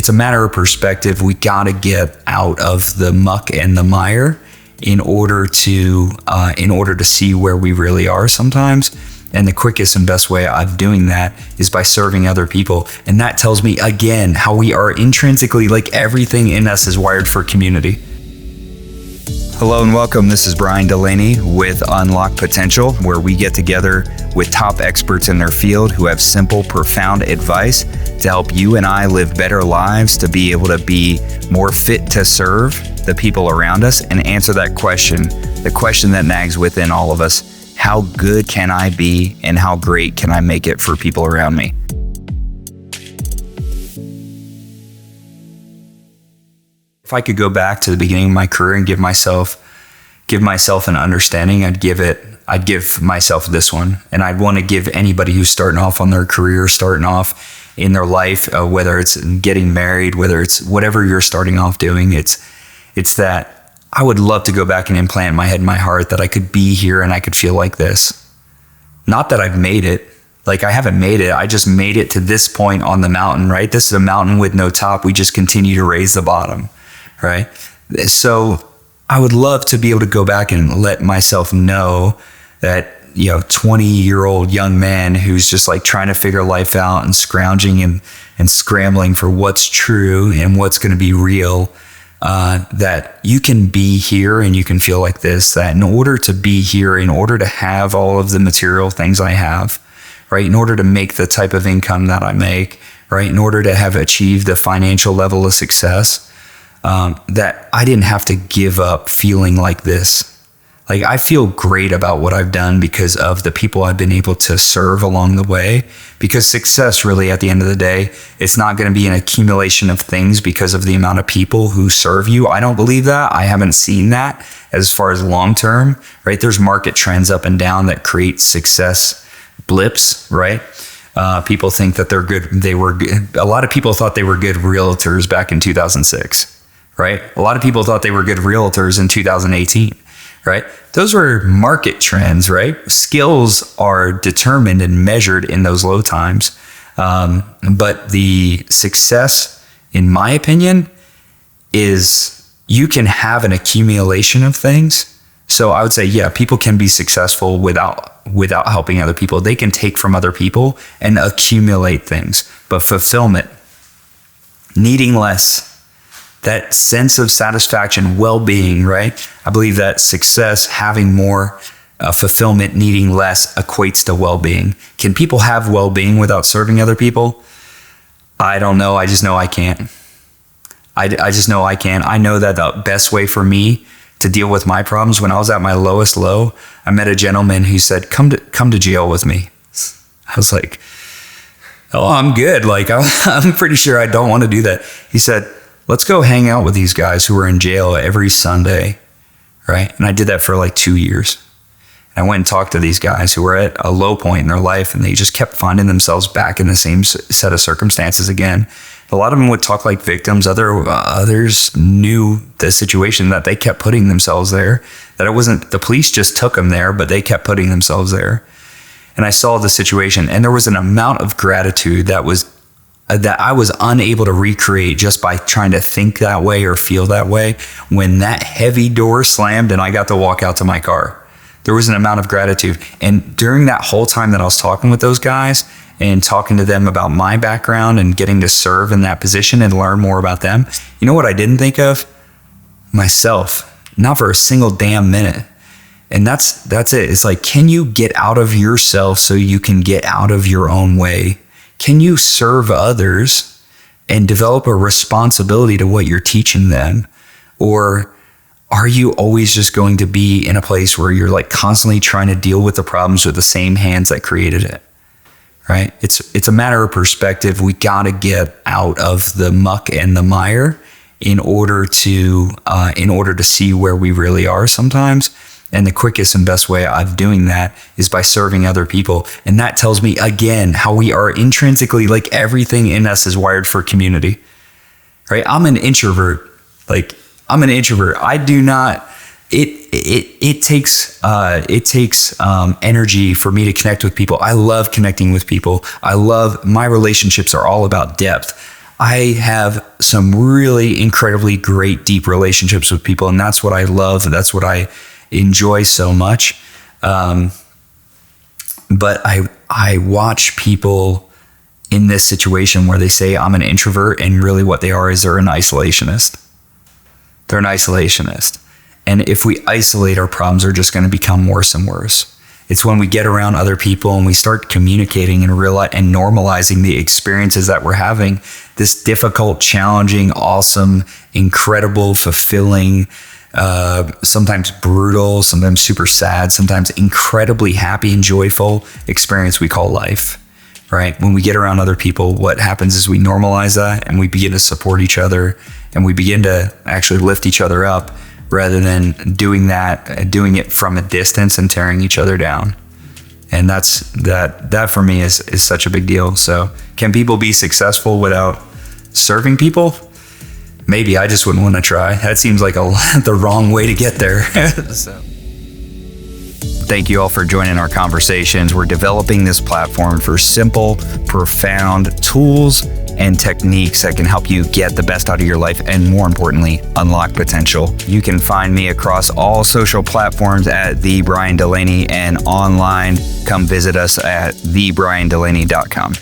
it's a matter of perspective. We got to get out of the muck and the mire in order to see where we really are sometimes. And the quickest and best way of doing that is by serving other people. And that tells me again how we are intrinsically, like everything in us is wired for community. Hello and welcome. This is Brian Delaney with Unlock Potential, where we get together with top experts in their field who have simple, profound advice to help you and I live better lives, to be able to be more fit to serve the people around us and answer that question, the question that nags within all of us: how good can I be and how great can I make it for people around me? If I could go back to the beginning of my career and give myself an understanding, I'd give myself this one. And I'd want to give anybody who's starting off on their career, starting off in their life, whether it's getting married, whether it's whatever you're starting off doing, it's that I would love to go back and implant in my head and my heart that I could be here and I could feel like this. Not that I've made it. Like, I haven't made it. I just made it to this point on the mountain, right? This is a mountain with no top. We just continue to raise the bottom. Right? So I would love to be able to go back and let myself know that, 20-year-old young man who's just like trying to figure life out and scrounging and scrambling for what's true and what's going to be real, that you can be here and you can feel like this, that in order to be here, in order to have all of the material things I have, right? In order to make the type of income that I make, right? In order to have achieved the financial level of success, that I didn't have to give up feeling like this. Like, I feel great about what I've done because of the people I've been able to serve along the way. Because success, really, at the end of the day, it's not going to be an accumulation of things because of the amount of people who serve you. I don't believe that. I haven't seen that as far as long term, right? There's market trends up and down that create success blips, right? People think that they're good. A lot of people thought they were good realtors back in 2006. Right? A lot of people thought they were good realtors in 2018, right? Those were market trends, right? Skills are determined and measured in those low times. But the success, in my opinion, is you can have an accumulation of things. So I would say, yeah, people can be successful without helping other people. They can take from other people and accumulate things. But fulfillment, needing less, that sense of satisfaction, well-being, right? I believe that success, having more, fulfillment, needing less equates to well-being. Can people have well-being without serving other people? I don't know. I just know I can't. I just know I can't. I know that the best way for me to deal with my problems, when I was at my lowest low, I met a gentleman who said, come to jail with me. I was like, oh, I'm good. Like, I'm pretty sure I don't want to do that. He said, let's go hang out with these guys who are in jail every Sunday, right? And I did that for like 2 years. And I went and talked to these guys who were at a low point in their life, and they just kept finding themselves back in the same set of circumstances again. A lot of them would talk like victims. Others knew the situation, that they kept putting themselves there, that it wasn't the police just took them there, but they kept putting themselves there. And I saw the situation, and there was an amount of gratitude that I was unable to recreate just by trying to think that way or feel that way. When that heavy door slammed and I got to walk out to my car, there was an amount of gratitude. And during that whole time that I was talking with those guys and talking to them about my background and getting to serve in that position and learn more about them, you know what I didn't think of? Myself. Not for a single damn minute. And that's it. It's like, can you get out of yourself so you can get out of your own way? Can you serve others and develop a responsibility to what you're teaching them? Or are you always just going to be in a place where you're like constantly trying to deal with the problems with the same hands that created it? Right? It's a matter of perspective. We got to get out of the muck and the mire in order to see where we really are sometimes. And the quickest and best way of doing that is by serving other people. And that tells me again how we are intrinsically, like everything in us is wired for community, right? I'm an introvert. I do not, it takes energy for me to connect with people. I love connecting with people. My relationships are all about depth. I have some really incredibly great, deep relationships with people, and that's what I love. That's what I enjoy so much. But I watch people in this situation where they say I'm an introvert, and really what they are is they're an isolationist. They're an isolationist. And if we isolate, our problems are just going to become worse and worse. It's when we get around other people and we start communicating and normalizing the experiences that we're having, this difficult, challenging, awesome, incredible, fulfilling, sometimes brutal, sometimes super sad, sometimes incredibly happy and joyful experience we call life, right? When we get around other people, what happens is we normalize that and we begin to support each other and we begin to actually lift each other up, rather than doing it from a distance and tearing each other down. And that for me is such a big deal. So can people be successful without serving people? Maybe. I just wouldn't want to try. That seems like the wrong way to get there. So. Thank you all for joining our conversations. We're developing this platform for simple, profound tools and techniques that can help you get the best out of your life and, more importantly, unlock potential. You can find me across all social platforms at The Brian Delaney, and online, come visit us at thebriandelaney.com.